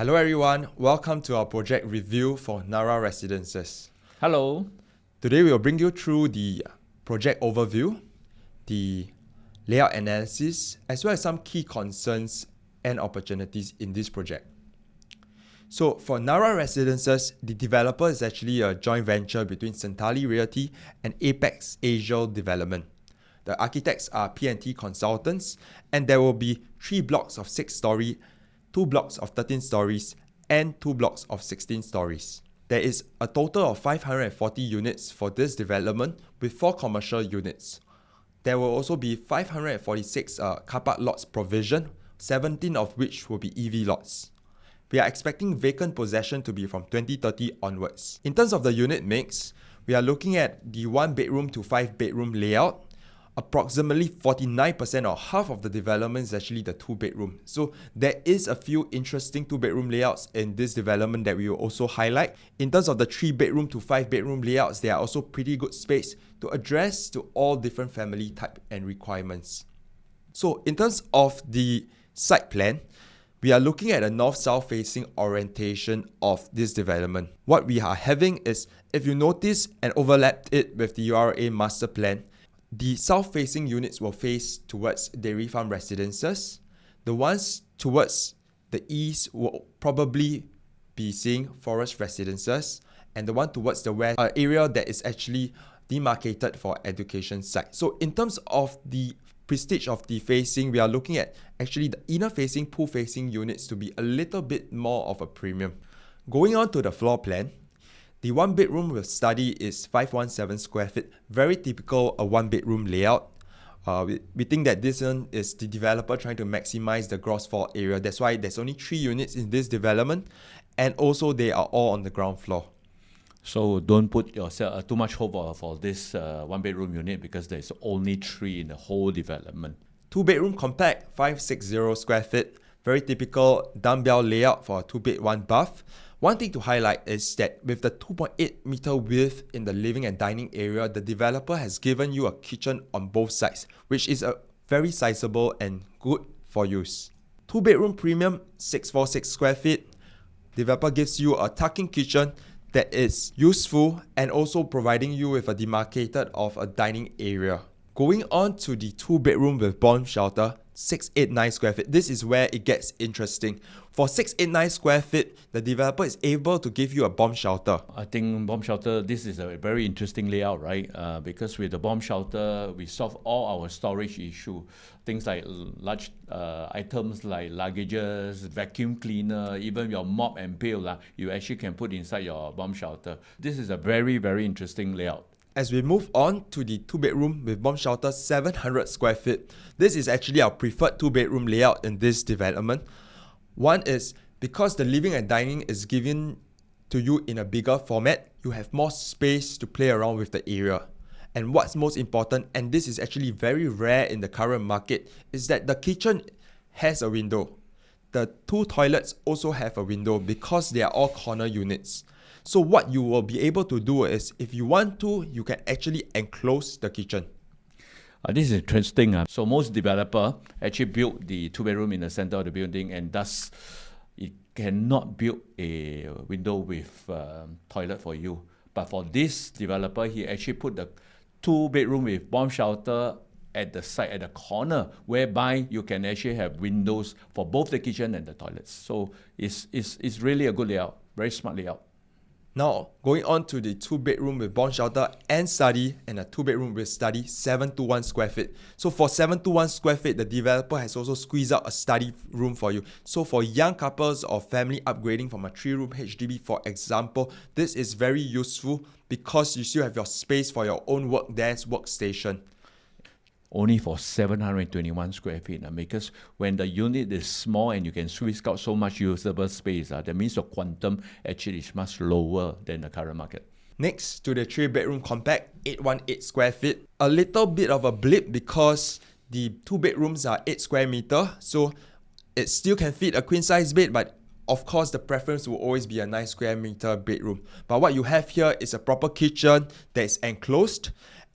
Hello everyone, welcome to our project review for Narra Residences. Hello. Today we will bring you through the project overview, the layout analysis, as well as some key concerns and opportunities in this project. So for Narra Residences, the developer is actually a joint venture between Centali Realty and Apex Asia Development. The architects are P&T consultants, and there will be 3 blocks of 6-story, 2 blocks of 13 stories, and 2 blocks of 16 stories. There is a total of 540 units for this development with 4 commercial units. There will also be 546 car park lots provision, 17 of which will be EV lots. We are expecting vacant possession to be from 2030 onwards. In terms of the unit mix, we are looking at the 1 bedroom to 5 bedroom layout. Approximately 49% or half of the development is actually the 2 bedroom. So there is a few interesting 2 bedroom layouts in this development that we will also highlight. In terms of the 3 bedroom to 5 bedroom layouts, there are also pretty good space to address to all different family type and requirements. So in terms of the site plan, we are looking at a north-south facing orientation of this development. What we are having is, if you notice and overlap it with the URA master plan, the south-facing units will face towards Dairy Farm Residences. The ones towards the east will probably be seeing Forest Residences, and the one towards the west area that is actually demarcated for education site. So in terms of the prestige of the facing, we are looking at actually the inner facing, pool facing units to be a little bit more of a premium. Going on to the floor plan, the 1 bedroom with study is 517 square feet, very typical a 1 bedroom layout. We think that this one is the developer trying to maximize the gross floor area. That's why there's only 3 units in this development, and also they are all on the ground floor. So don't put yourself too much hope for this 1 bedroom unit because there's only 3 in the whole development. 2 bedroom compact, 560 square feet, very typical dumbbell layout for a 2 bed 1 bath. One thing to highlight is that with the 2.8 meter width in the living and dining area, the developer has given you a kitchen on both sides, which is a very sizable and good for use. 2 bedroom premium, 646 square feet. Developer gives you a tuck-in kitchen that is useful and also providing you with a demarcated of a dining area. Going on to the 2 bedroom with bomb shelter, 689 square feet. This is where it gets interesting. For 689 square feet, the developer is able to give you a bomb shelter. I think bomb shelter, this is a very interesting layout, right? Because with the bomb shelter, we solve all our storage issue. Things like large items like luggages, vacuum cleaner, even your mop and pail, you actually can put inside your bomb shelter. This is a very, very interesting layout. As we move on to the 2 bedroom with bomb shelter, 700 square feet. This is actually our preferred 2 bedroom layout in this development. One is because the living and dining is given to you in a bigger format, you have more space to play around with the area. And what's most important, and this is actually very rare in the current market, is that the kitchen has a window. The 2 toilets also have a window because they are all corner units. So what you will be able to do is, if you want to, you can actually enclose the kitchen. This is interesting. So most developer actually build the 2 bedroom in the center of the building, and thus it cannot build a window with toilet for you. But for this developer, he actually put the 2 bedroom with bomb shelter at the side, at the corner, whereby you can actually have windows for both the kitchen and the toilets. So it's really a good layout, very smart layout. Now, going on to the 2 bedroom with bomb shelter and study, and a 2 bedroom with study, 721 square feet. So for 721 square feet, the developer has also squeezed out a study room for you. So for young couples or family upgrading from a 3-room HDB, for example, this is very useful because you still have your space for your own work desk, workstation. Only for 721 square feet, because when the unit is small and you can squeeze out so much usable space, that means your quantum actually is much lower than the current market. Next to the 3 bedroom compact, 818 square feet. A little bit of a blip because the 2 bedrooms are 8 square meter, so it still can fit a queen size bed, but of course the preference will always be a 9 square meter bedroom. But what you have here is a proper kitchen that is enclosed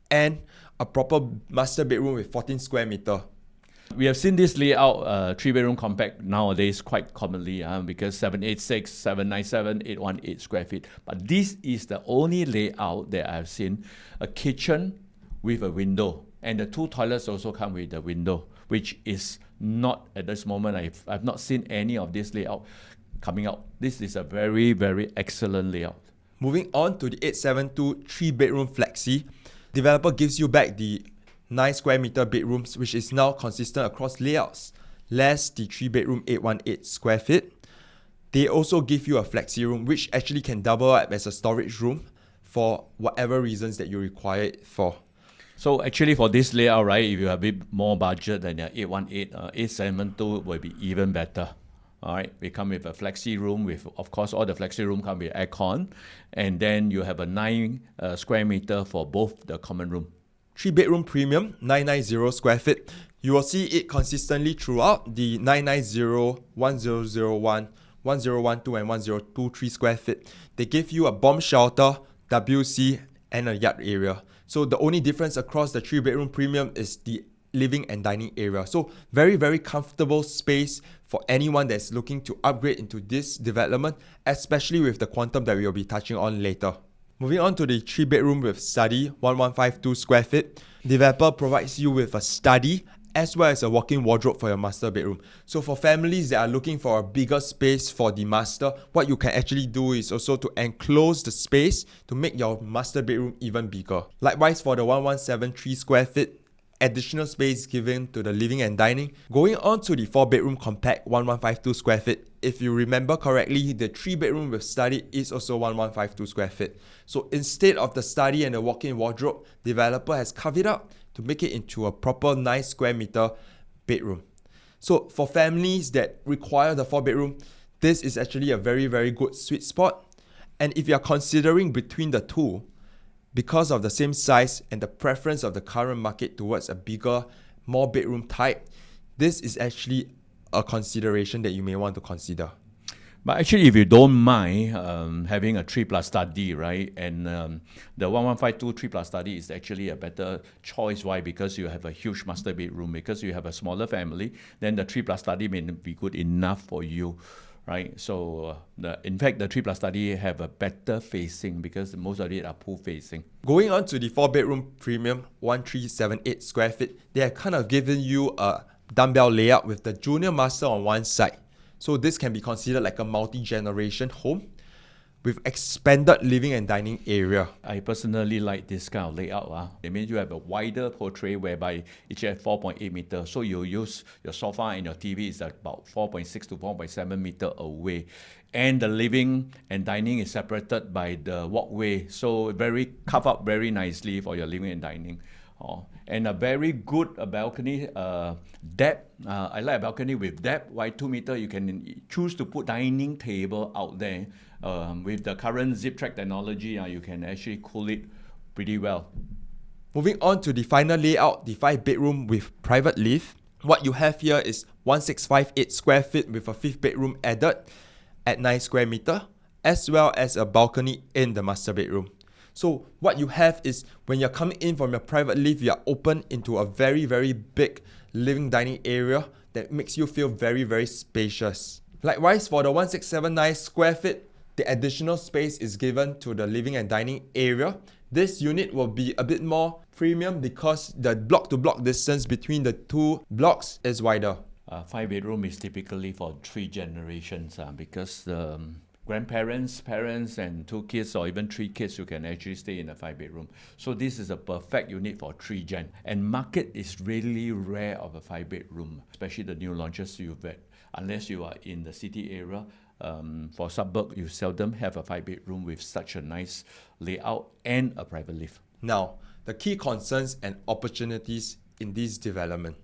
and a proper master bedroom with 14 square meter. We have seen this layout, 3-bedroom compact nowadays quite commonly because 786, 797, 818 square feet. But this is the only layout that I've seen, a kitchen with a window. And the 2 toilets also come with the window, which is not at this moment. I've not seen any of this layout coming out. This is a very, very excellent layout. Moving on to the 872 3-bedroom flexi, developer gives you back the 9 square meter bedrooms, which is now consistent across layouts, less the 3-bedroom 818 square feet. They also give you a flexi room, which actually can double up as a storage room for whatever reasons that you require it for. So actually for this layout, right, if you have a bit more budget than your 818, 872 will be even better. All right, we come with a flexi room with, of course, all the flexi room come with aircon, and then you have a 9 square meter for both the common room. 3-bedroom premium, 990 square feet. You will see it consistently throughout the 990, 1001, 1012 and 1023 square feet. They give you a bomb shelter, WC and a yard area. So the only difference across the 3-bedroom premium is the living and dining area. So very, very comfortable space for anyone that's looking to upgrade into this development, especially with the quantum that we will be touching on later. Moving on to the 3-bedroom with study, 1152 square feet. Developer provides you with a study as well as a walk-in wardrobe for your master bedroom. So for families that are looking for a bigger space for the master, what you can actually do is also to enclose the space to make your master bedroom even bigger. Likewise for the 1173 square feet, additional space given to the living and dining. Going on to the 4-bedroom compact 1152 square feet. If you remember correctly, the 3-bedroom with study is also 1152 square feet. So instead of the study and the walk-in wardrobe, developer has carved it up to make it into a proper 9 square meter bedroom. So for families that require the 4-bedroom, this is actually a very, very good sweet spot. And if you are considering between the two, because of the same size and the preference of the current market towards a bigger, more bedroom type, this is actually a consideration that you may want to consider. But actually, if you don't mind having a 3+ study, right, and the 1152 3+ study is actually a better choice. Why? Because you have a huge master bedroom. Because you have a smaller family, then the 3+ study may not be good enough for you. Right, so in fact, the 3+ study have a better facing because most of it are pool facing. Going on to the 4-bedroom premium, 1378 square feet, they have kind of given you a dumbbell layout with the junior master on one side. So this can be considered like a multi-generation home with expanded living and dining area. I personally like this kind of layout. It means you have a wider portrait whereby each has 4.8 meters. So you use your sofa and your TV is about 4.6 to 4.7 meters away. And the living and dining is separated by the walkway. So very carved up very nicely for your living and dining. And a very good balcony depth. I like a balcony with depth. Why 2 meters? You can choose to put dining table out there. With the current zip track technology, you can actually cool it pretty well. Moving on to the final layout, the 5-bedroom with private lift. What you have here is 1658 square feet with a 5th bedroom added at 9 square meter, as well as a balcony in the master bedroom. So what you have is when you're coming in from your private lift, you are open into a very, very big living dining area that makes you feel very, very spacious. Likewise, for the 1679 square feet, the additional space is given to the living and dining area. This unit will be a bit more premium because the block-to-block distance between the two blocks is wider. 5-bedroom is typically for 3 generations because grandparents, parents, and 2 kids or even 3 kids, you can actually stay in a 5-bedroom. So this is a perfect unit for 3 gen. And market is really rare of a 5-bedroom, especially the new launches you've had. Unless you are in the city area, for suburb, you seldom have a 5-bedroom with such a nice layout and a private lift. Now, the key concerns and opportunities in this development.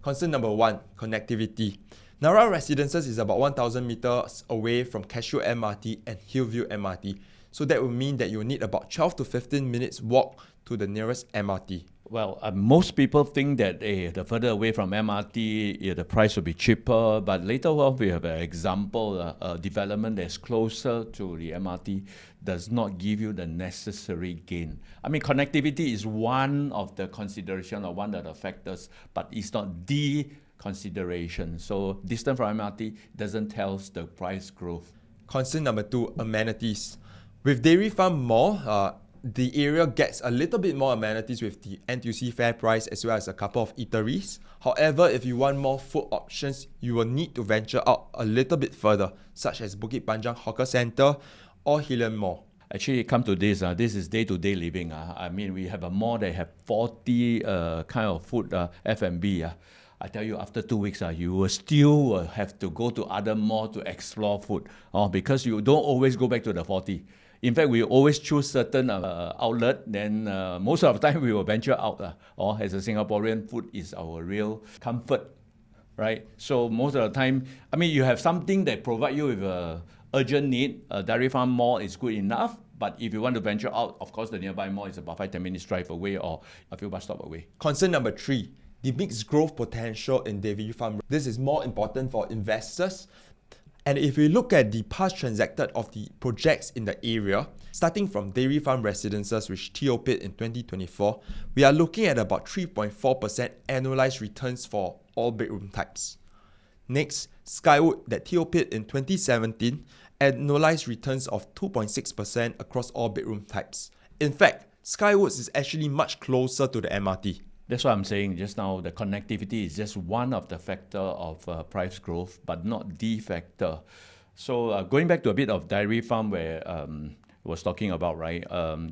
Concern number 1, connectivity. Narra Residences is about 1,000 meters away from Cashew MRT and Hillview MRT. So that would mean that you need about 12 to 15 minutes walk to the nearest MRT. Well, most people think that the further away from MRT, the price will be cheaper. But later on, we have an example, a development that's closer to the MRT does not give you the necessary gain. I mean, connectivity is one of the consideration or one of the factors, but it's not the consideration. So distance from MRT doesn't tell the price growth. Concern number 2, amenities. With Dairy Farm Mall, the area gets a little bit more amenities with the NTUC FairPrice as well as a couple of eateries. However, if you want more food options, you will need to venture out a little bit further, such as Bukit Panjang Hawker Centre or Hillian Mall. Actually, come to this, this is day-to-day living. I mean, we have a mall that have 40 kind of food, F&B. I tell you, after 2 weeks, you will still have to go to other mall to explore food, because you don't always go back to the 40. In fact, we always choose certain outlet, then most of the time we will venture out. Or as a Singaporean, food is our real comfort, right? So most of the time, I mean, you have something that provide you with a urgent need. Dairy Farm Mall is good enough, but if you want to venture out, of course, the nearby mall is about 5-10 minutes drive away or a few bus stop away. Concern number 3, the mixed growth potential in Dairy Farm. This is more important for investors. And if we look at the past transacted of the projects in the area, starting from Dairy Farm Residences, which TOP'd in 2024, we are looking at about 3.4% annualized returns for all bedroom types. Next, Skywood that TOP'd in 2017, annualized returns of 2.6% across all bedroom types. In fact, Skywoods is actually much closer to the MRT. That's what I'm saying just now. The connectivity is just one of the factor of price growth, but not the factor. So going back to a bit of Dairy Farm where was talking about, right?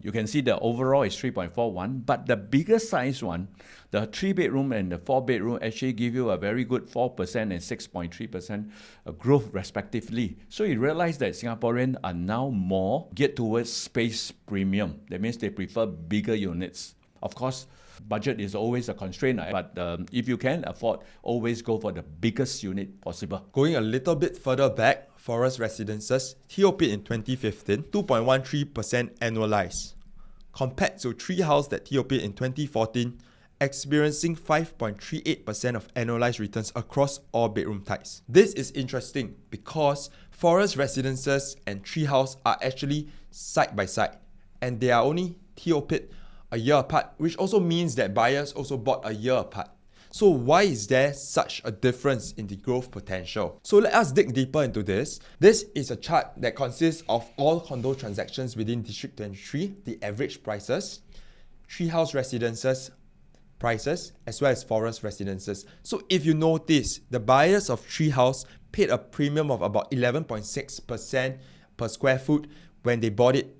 You can see the overall is 3.41, but the bigger size one, the 3-bedroom and the 4-bedroom actually give you a very good 4% and 6.3% growth respectively. So you realize that Singaporeans are now more geared towards space premium. That means they prefer bigger units. Of course, budget is always a constraint, but if you can afford, always go for the biggest unit possible. Going a little bit further back, Forest Residences, TOP'd in 2015, 2.13% annualized, compared to Treehouse that TOP'd in 2014, experiencing 5.38% of annualized returns across all bedroom types. This is interesting because Forest Residences and Treehouse are actually side by side, and they are only TOP'd a year apart, which also means that buyers also bought a year apart. So why is there such a difference in the growth potential? So let us dig deeper into this. This is a chart that consists of all condo transactions within District 23, the average prices, Treehouse Residences prices, as well as Forest Residences. So if you notice, the buyers of Treehouse paid a premium of about 11.6% per square foot when they bought it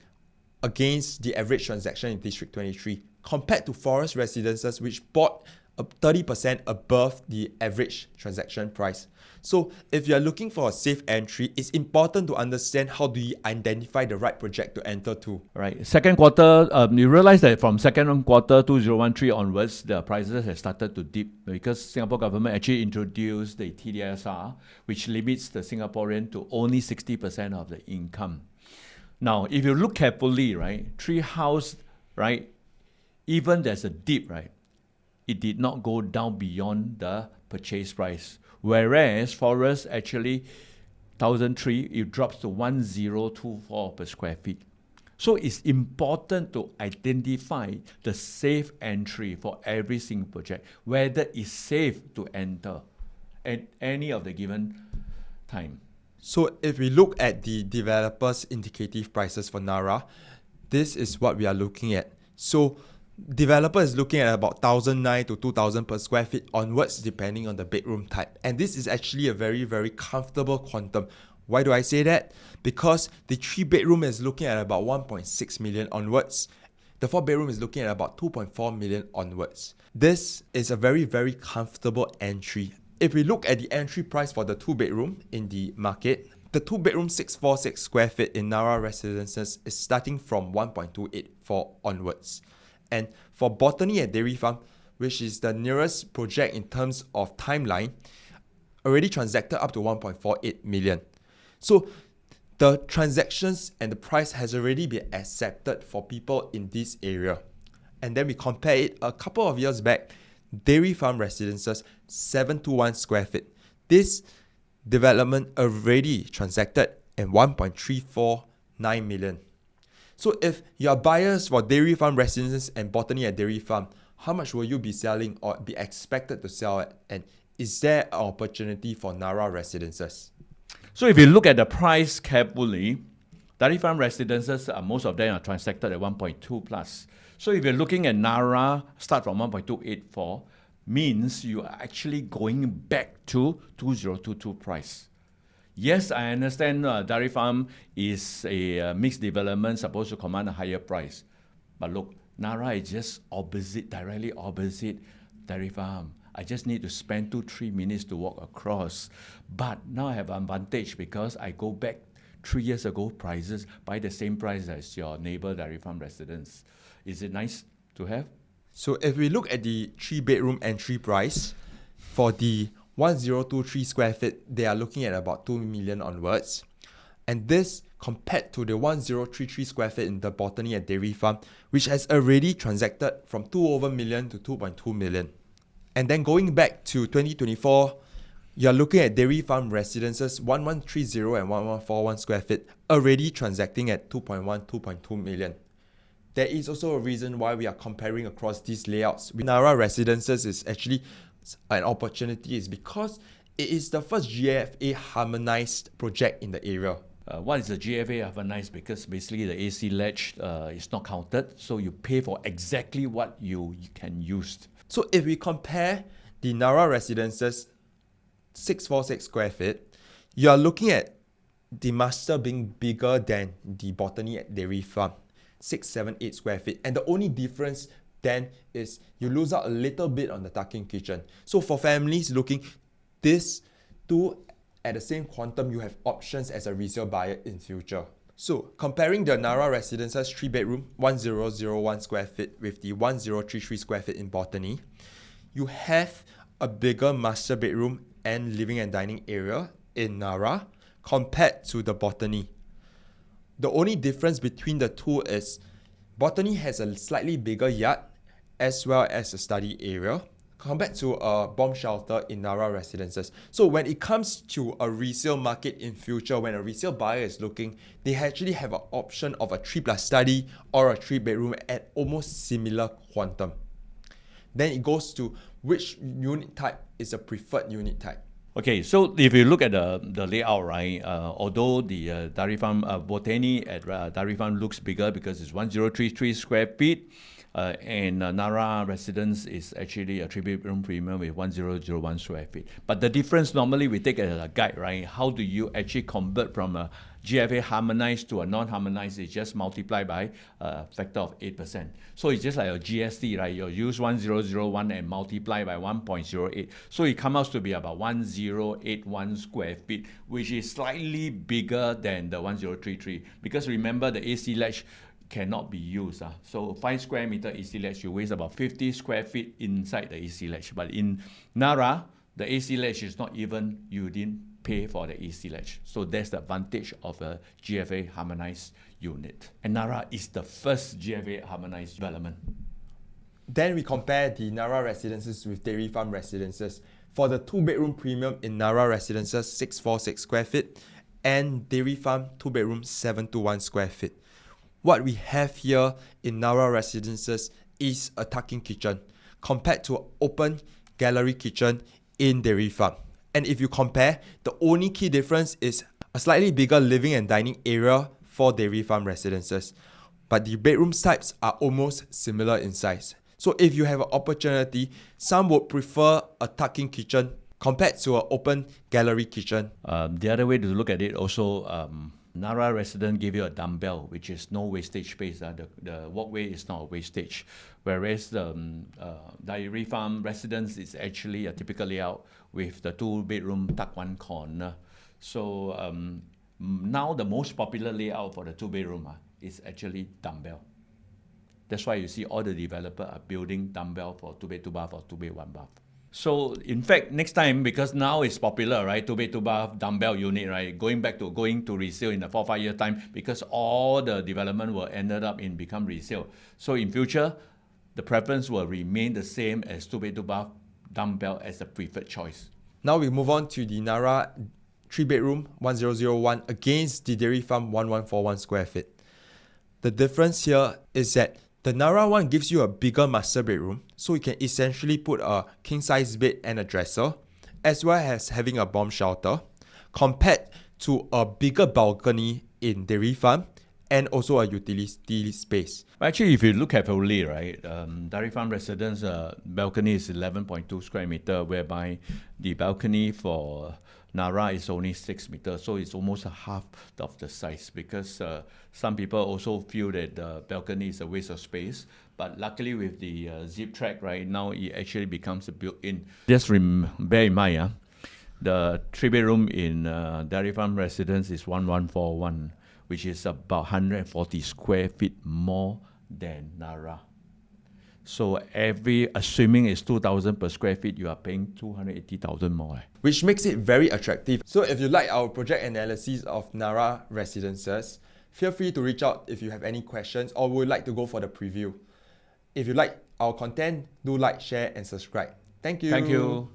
against the average transaction in District 23, compared to Forest Residences, which bought 30% above the average transaction price. So if you are looking for a safe entry, it's important to understand how do you identify the right project to enter to. Right. Second quarter, you realize that from second quarter 2013 onwards, the prices have started to dip because Singapore government actually introduced the TDSR, which limits the Singaporean to only 60% of the income. Now, if you look carefully, right, Treehouse, right, even there's a dip, right, it did not go down beyond the purchase price. Whereas Forest actually, 1,003, it drops to 1,024 per square feet. So it's important to identify the safe entry for every single project, whether it's safe to enter at any of the given time. So if we look at the developers' indicative prices for Narra, this is what we are looking at. So developer is looking at about 1,009 to 2,000 per square feet onwards depending on the bedroom type. And this is actually a very, very comfortable quantum. Why do I say that? Because the 3-bedroom is looking at about 1.6 million onwards. The 4-bedroom is looking at about 2.4 million onwards. This is a very, very comfortable entry. If we look at the entry price for the 2-bedroom in the market, the 2-bedroom 646 square feet in Narra Residences is starting from 1.284 onwards. And for Botany at Dairy Farm, which is the nearest project in terms of timeline, already transacted up to 1.48 million. So the transactions and the price has already been accepted for people in this area. And then we compare it a couple of years back, Dairy Farm Residences, 721 square feet. This development already transacted at 1.349 million. So if you are buyers for Dairy Farm Residences and Botany at Dairy Farm, how much will you be selling or be expected to sell at? And is there an opportunity for Narra Residences? So if you look at the price carefully, Dairy Farm Residences, most of them are transacted at 1.2 plus. So if you're looking at Narra, start from 1.284, means you are actually going back to 2022 price. Yes, I understand Dairy Farm is a mixed development supposed to command a higher price. But look, Narra is just opposite, directly opposite Dairy Farm. I just need to spend 2-3 minutes to walk across. But now I have an advantage because I go back 3 years ago prices, buy the same price as your neighbor Dairy Farm residence. Is it nice to have? So if we look at the 3-bedroom entry price, for the 1023 square feet, they are looking at about 2 million onwards. And this compared to the 1033 square feet in the Botany at Dairy Farm, which has already transacted from 2 over million to 2.2 million. And then going back to 2024, you're looking at Dairy Farm Residences 1130 and 1141 square feet already transacting at 2.1, 2.2 million. There is also a reason why we are comparing across these layouts. Narra Residences is actually an opportunity is because it is the first GFA harmonized project in the area. What is the GFA harmonized? Because basically the AC ledge is not counted, so you pay for exactly what you can use. So if we compare the Narra Residences 646 square feet, you are looking at the master being bigger than the Botany at Dairy Farm, 678 square feet. And the only difference then is you lose out a little bit on the tuck-in kitchen. So for families looking this two at the same quantum, you have options as a resale buyer in future. So comparing the Narra Residences 3-bedroom 1001 square feet with the 1033 square feet in Botany, you have a bigger master bedroom and living and dining area in Narra compared to the Botany. The only difference between the two is Botany has a slightly bigger yard as well as a study area compared to a bomb shelter in Narra Residences. So when it comes to a resale market in future, when a resale buyer is looking, they actually have an option of a 3+ study or a 3-bedroom at almost similar quantum. Then it goes to which unit type is a preferred unit type. Okay, so if you look at the layout, right, although the Dairy Farm Botany at Dairy Farm looks bigger because it's 1033 square feet, and Narra Residence is actually a 3-bedroom premium with 1001 square feet. But the difference normally we take as a guide, right? How do you actually convert from a GFA harmonized to a non-harmonized? It's just multiply by a factor of 8%. So it's just like a GST, right? You use 1001 and multiply by 1.08. So it comes out to be about 1081 square feet, which is slightly bigger than the 1033. Because remember, the AC ledge cannot be used. So 5 square meter AC ledge, you waste about 50 square feet inside the AC ledge. But in Narra, the AC ledge is not even, you didn't pay for the AC ledge. So that's the advantage of a GFA harmonized unit. And Narra is the first GFA harmonized development. Then we compare the Narra Residences with Dairy Farm Residences. For the 2-bedroom premium in Narra Residences 646 square feet and Dairy Farm 2-bedroom 721 square feet. What we have here in Narra Residences is a tuck-in kitchen compared to an open gallery kitchen in Dairy Farm. And if you compare, the only key difference is a slightly bigger living and dining area for Dairy Farm Residences. But the bedroom types are almost similar in size. So if you have an opportunity, some would prefer a tuck-in kitchen compared to an open gallery kitchen. The other way to look at it also, Narra Residence give you a dumbbell, which is no wastage space. The walkway is not a wastage. Whereas the Dairy Farm Residence is actually a typical layout with the 2-bedroom tuck one corner. So now the most popular layout for the 2-bedroom is actually dumbbell. That's why you see all the developers are building dumbbell for 2-bed, 2-bath or 2-bed, 1-bath. So in fact, next time, because now it's popular, right, 2-bed, 2-bath, dumbbell unit, right, going to resale in a 4-5 year time, because all the development will ended up in become resale. So in future, the preference will remain the same as 2-bed, 2-bath, dumbbell as the preferred choice. Now we move on to the Narra 3-bedroom 1001 against the Dairy Farm 1141 square feet. The difference here is that the Narra one gives you a bigger master bedroom, so you can essentially put a king-size bed and a dresser. as well as having a bomb shelter, compared to a bigger balcony in dairy farm and also a utility space. Actually, if you look carefully, right, Dairy Farm Residence balcony is 11.2 square meter, whereby the balcony for Narra is only 6 meters, so it's almost a half of the size, because some people also feel that the balcony is a waste of space. But luckily with the zip track right now, it actually becomes a built-in. Just bear in mind, the 3-bedroom in Dairy Farm Residence is 1141, which is about 140 square feet more than Narra. So assuming it's 2,000 per square feet, you are paying 280,000 more. Which makes it very attractive. So if you like our project analysis of Narra Residences, feel free to reach out if you have any questions or would like to go for the preview. If you like our content, do like, share and subscribe. Thank you. Thank you.